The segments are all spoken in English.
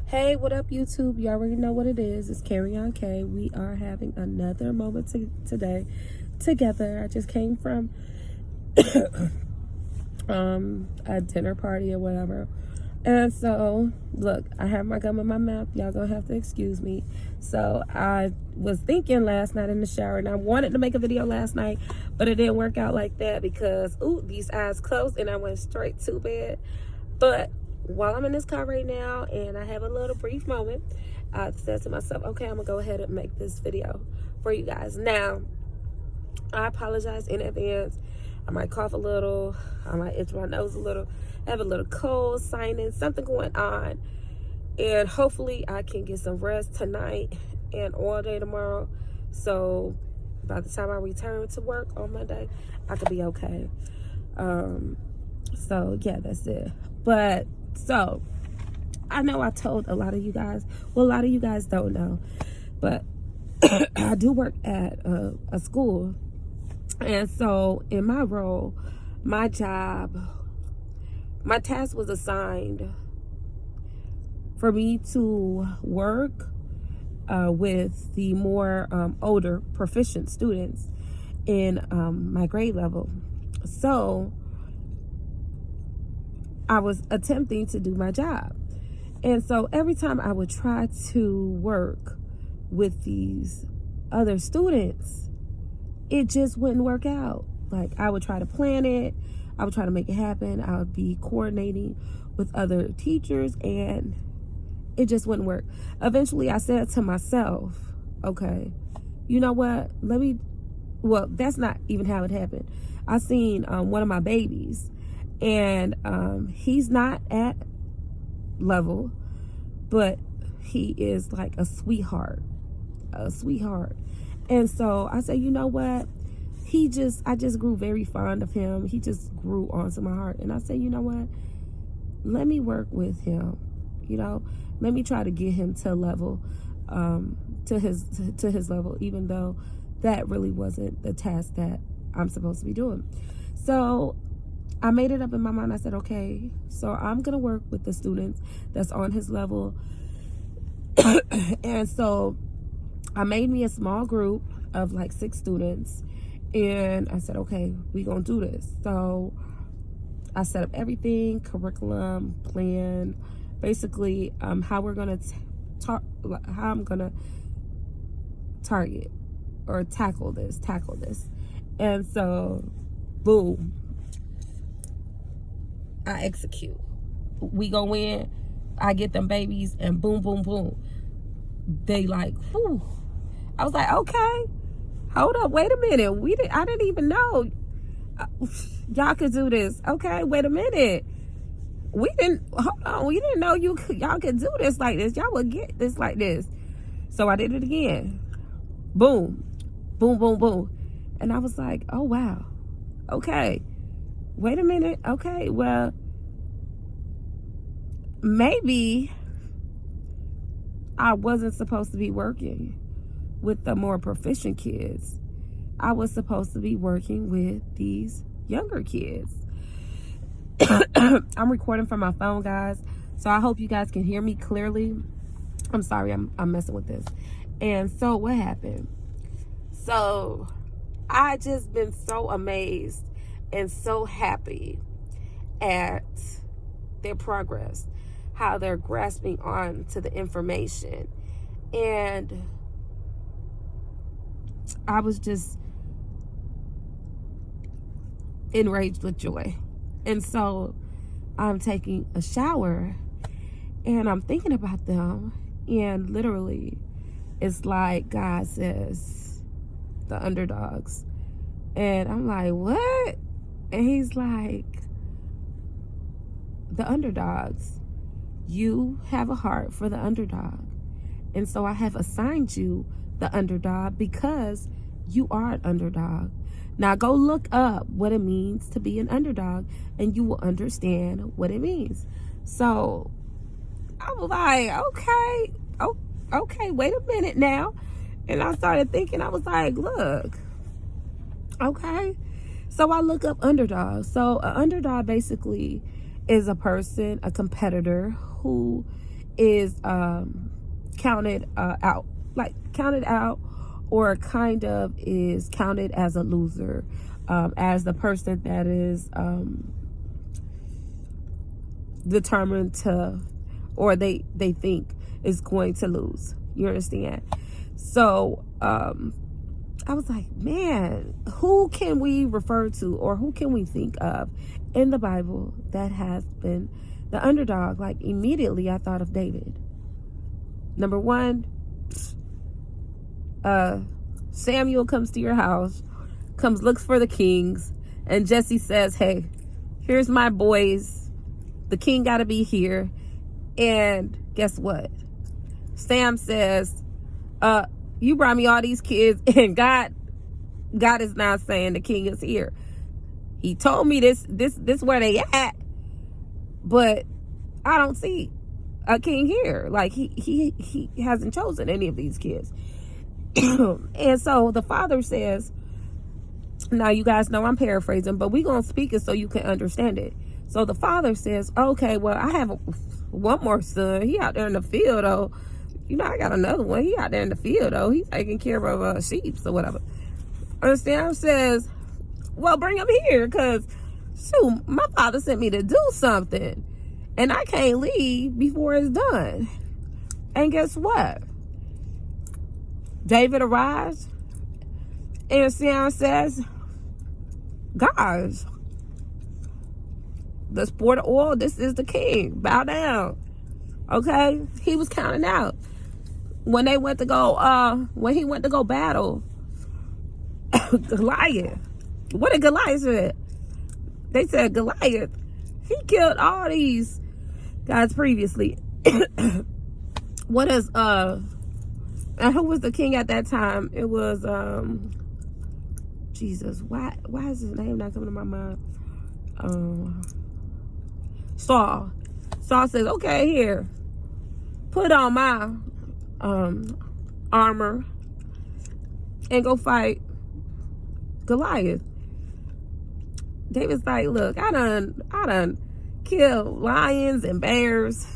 Hey, what up, YouTube? You already know what it is. It's Carry On K. We are having another moment today together. I just came from a dinner party or whatever. And so, look, I have my gum in my mouth. Y'all gonna have to excuse me. So, I was thinking last night in the shower, and I wanted to make a video last night, but it didn't work out like that because, these eyes closed, and I went straight to bed. But while I'm in this car right now and I have a little brief moment, I said to myself, okay, I'm gonna go ahead and make this video for you guys. Now, I apologize in advance. I might cough a little, I might itch my nose a little, I have a little cold, sinus, something going on. And hopefully I can get some rest tonight and all day tomorrow. So by the time I return to work on Monday, I could be okay. So yeah, that's it. But so I know I told a lot of you guys, well, a lot of you guys don't know, but I do work at a school. And so in my role, my job, my task was assigned for me to work with the more older proficient students in my grade level. So I was attempting to do my job. And so every time I would try to work with these other students, it just wouldn't work out. Like, I would try to plan it, I would try to make it happen, I would be coordinating with other teachers, and it just wouldn't work. Eventually, I said to myself, okay, you know what? Well, that's not even how it happened. I seen one of my babies, and he's not at level, but he is like a sweetheart. And so I said, you know what? I just grew very fond of him. He just grew onto my heart. And I said, you know what? Let me work with him. Let me try to get him to level, to his level, even though that really wasn't the task that I'm supposed to be doing. So I made it up in my mind. I said, okay, so I'm going to work with the students that's on his level. And so I made me a small group of like 6 students. And I said, okay, we're going to do this. So I set up everything, curriculum, plan, basically how we're going to how I'm going to target or tackle this. And so, boom, I execute. We go in, I get them babies, and boom, boom, boom. They like, whew. I was like, okay, hold up, wait a minute. I didn't even know y'all could do this. Okay, wait a minute. We didn't know y'all could do this like this. Y'all would get this like this. So I did it again. Boom, boom, boom, boom. And I was like, oh, wow. Okay, wait a minute. Okay, well, maybe I wasn't supposed to be working with the more proficient kids. I was supposed to be working with these younger kids. I'm recording from my phone, guys, so I hope you guys can hear me clearly. I'm sorry, I'm messing with this. And so what happened? So I just been so amazed and so happy at their progress, how they're grasping on to the information. And I was just enraged with joy. And so I'm taking a shower and I'm thinking about them, and literally it's like God says, the underdogs. And I'm like, what? And he's like, the underdogs, you have a heart for the underdog. And so I have assigned you the underdog because you are an underdog. Now go look up what it means to be an underdog and you will understand what it means. So I was like, okay, wait a minute now. And I started thinking, I was like, look, okay. So I look up underdog. So an underdog basically is a person, a competitor who is counted out, like counted out, or kind of is counted as a loser, as the person that is determined to, or they think is going to lose. You understand? So I was like, man, who can we refer to, or who can we think of in the Bible that has been the underdog? Like, immediately I thought of David. Number one, Samuel comes to your house, looks for the kings, and Jesse says, hey, here's my boys. The king got to be here. And guess what? Sam says, you brought me all these kids, and God is not saying the king is here. He told me this where they at, but I don't see a king here. Like, he hasn't chosen any of these kids. And so the father says, now you guys know I'm paraphrasing, but we're going to speak it so you can understand it. So the father says, okay, well, I have one more son. He out there in the field, though. You know, I got another one. He out there in the field, though. He's taking care of sheep or whatever. And Sam says, well, bring him here, because, shoot, my father sent me to do something, and I can't leave before it's done. And guess what? David arrives, and Sam says, guys, let's pour the oil. This is the king. Bow down. Okay? He was counting out. When they went to go, when he went to go battle Goliath, what did Goliath say? They said Goliath, he killed all these guys previously. What is and who was the king at that time? It was Jesus. Why is his name not coming to my mind? Saul. Saul says, okay, here, put on my armor and go fight Goliath. David's like, look, I done killed lions and bears.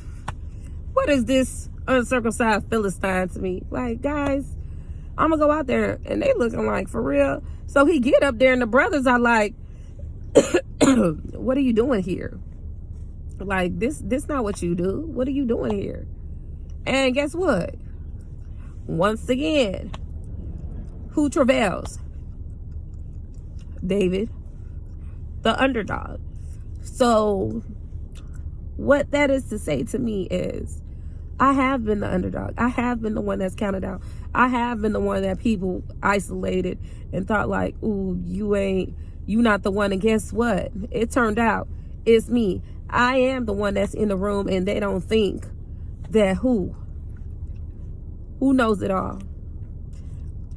What is this uncircumcised Philistine to me? Like, guys, I'm gonna go out there, and they looking like, for real. So he get up there, and the brothers are like, what are you doing here? Like, this not what you do. What are you doing here? And guess what? Once again, who travails? David, the underdog. So what that is to say to me is, I have been the underdog. I have been the one that's counted out. I have been the one that people isolated and thought like, ooh, you not the one. And guess what? It turned out it's me. I am the one that's in the room, and they don't think that who knows it all.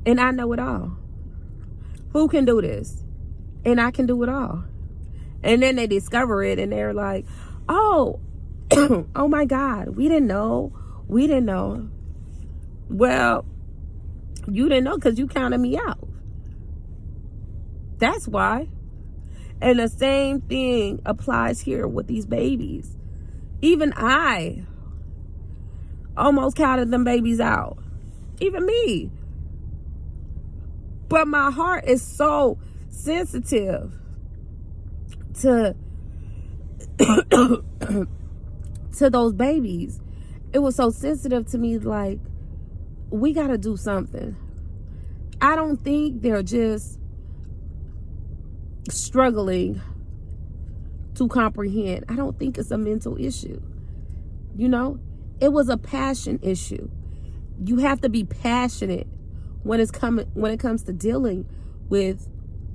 And I know it all. Who can do this? And I can do it all. And then they discover it, and they're like, oh, oh my God, we didn't know. Well, you didn't know because you counted me out. That's why. And the same thing applies here with these babies. Even I almost counted them babies out. Even me. But my heart is so sensitive to to those babies. It was so sensitive to me, like, we got to do something. I don't think they're just struggling to comprehend. I don't think it's a mental issue. You know, it was a passion issue. You have to be passionate when it comes to dealing with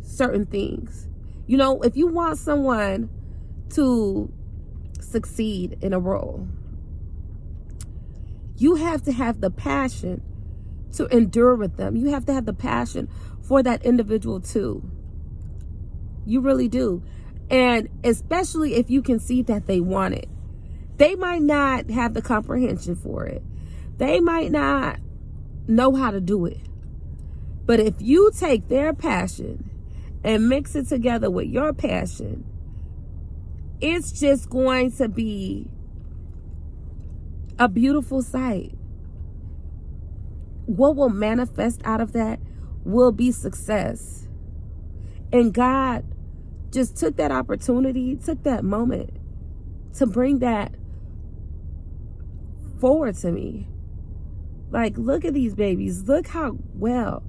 certain things. You know, if you want someone to succeed in a role, you have to have the passion to endure with them. You have to have the passion for that individual too. You really do. And especially if you can see that they want it. They might not have the comprehension for it. They might not know how to do it. But if you take their passion and mix it together with your passion, it's just going to be a beautiful sight. What will manifest out of that will be success. And God just took that opportunity, took that moment to bring that forward to me. Like, look at these babies. Look how well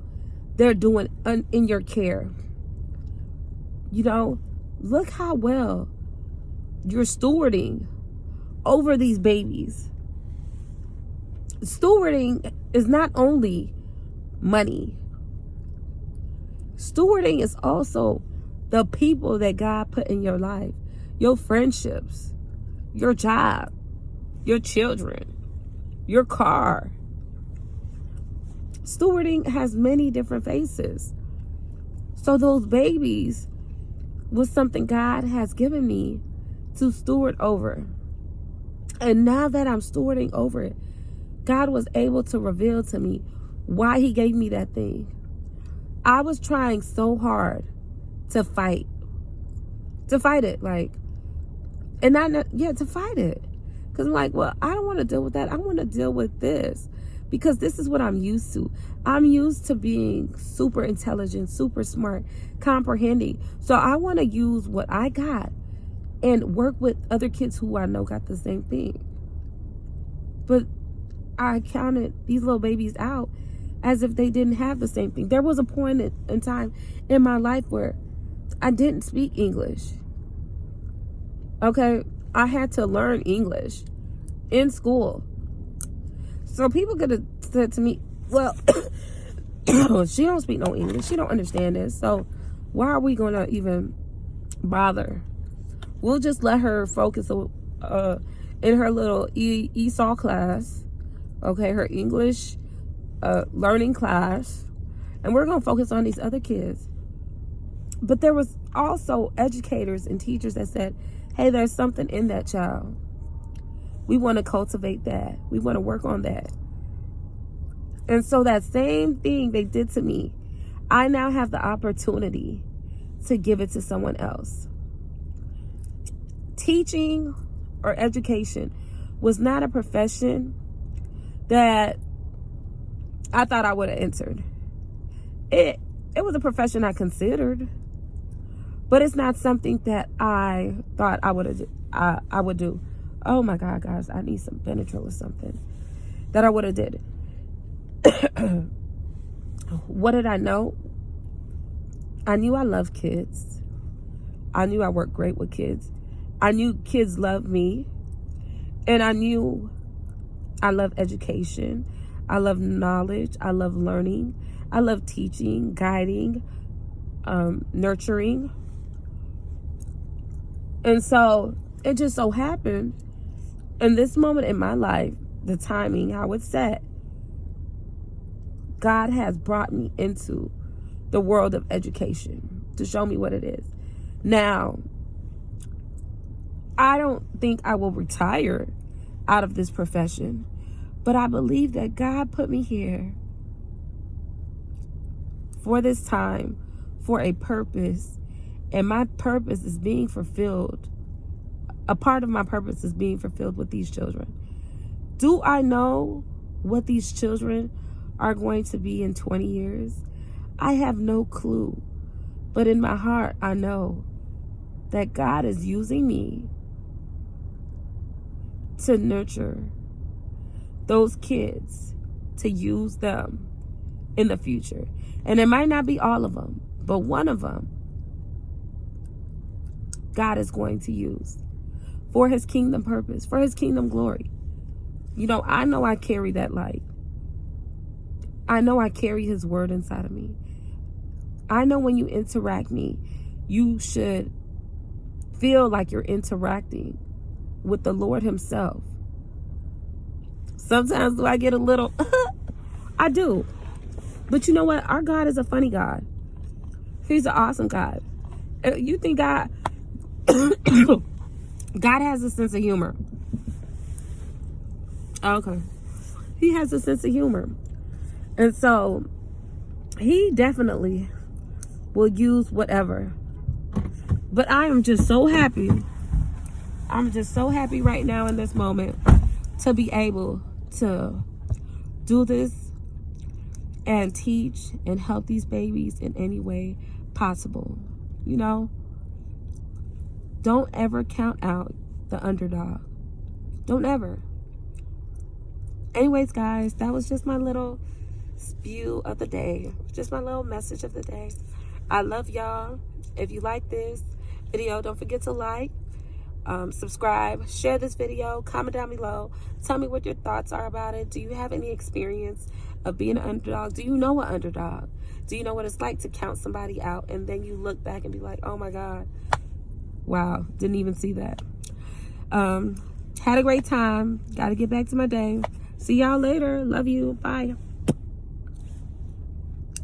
they're doing in your care. You know, look how well you're stewarding over these babies. Stewarding is not only money. Stewarding is also the people that God put in your life, your friendships, your job, your children, your car. Stewarding has many different faces. So those babies was something God has given me to steward over. And now that I'm stewarding over it, God was able to reveal to me why he gave me that thing. I was trying so hard to fight it, like, and to fight it. Because I'm like, well, I don't want to deal with that. I want to deal with this because this is what I'm used to. I'm used to being super intelligent, super smart, comprehending. So I want to use what I got and work with other kids who I know got the same thing. But I counted these little babies out as if they didn't have the same thing. There was a point in time in my life where I didn't speak English. Okay, I had to learn English in school. So people could have said to me, well, she don't speak no English. She don't understand this. So why are we going to even bother? We'll just let her focus in her little ESOL class, okay, her English learning class, and we're going to focus on these other kids. But there was also educators and teachers that said, hey, there's something in that child. We want to cultivate that. We want to work on that. And so that same thing they did to me, I now have the opportunity to give it to someone else. Teaching or education was not a profession that I thought I would have entered. It was a profession I considered, but it's not something that I thought I would do. Oh my God, guys, I need some Benadryl or something that I would have did. What did I know? I knew I loved kids. I knew I worked great with kids. I knew kids loved me. And I knew I love education. I love knowledge. I love learning. I love teaching, guiding, nurturing. And so it just so happened in this moment in my life, the timing, how it's set, God has brought me into the world of education to show me what it is. Now, I don't think I will retire out of this profession, but I believe that God put me here for this time, for a purpose, and my purpose is being fulfilled. A part of my purpose is being fulfilled with these children. Do I know what these children are going to be in 20 years? I have no clue. But in my heart, I know that God is using me to nurture those kids, to use them in the future. And it might not be all of them, but one of them God is going to use for his kingdom purpose, for his kingdom glory. You know I carry that light. I know I carry his word inside of me. I know when you interact me, you should feel like you're interacting with the Lord himself. Sometimes do I get a little, I do. But you know what? Our God is a funny God. He's an awesome God. You think God has a sense of humor. Okay. He has a sense of humor. And so he definitely will use whatever. But I am just so happy. I'm just so happy right now in this moment to be able to do this and teach and help these babies in any way possible. You know, don't ever count out the underdog. Don't ever. Anyways, guys, that was just my little spew of the day. Just my little message of the day. I love y'all. If you like this video, don't forget to like, subscribe, share this video, comment down below. Tell me what your thoughts are about it. Do you have any experience of being an underdog? Do you know an underdog? Do you know what it's like to count somebody out and then you look back and be like, oh my God, wow, didn't even see that. Had a great time. Got to get back to my day. See y'all later. Love you. Bye.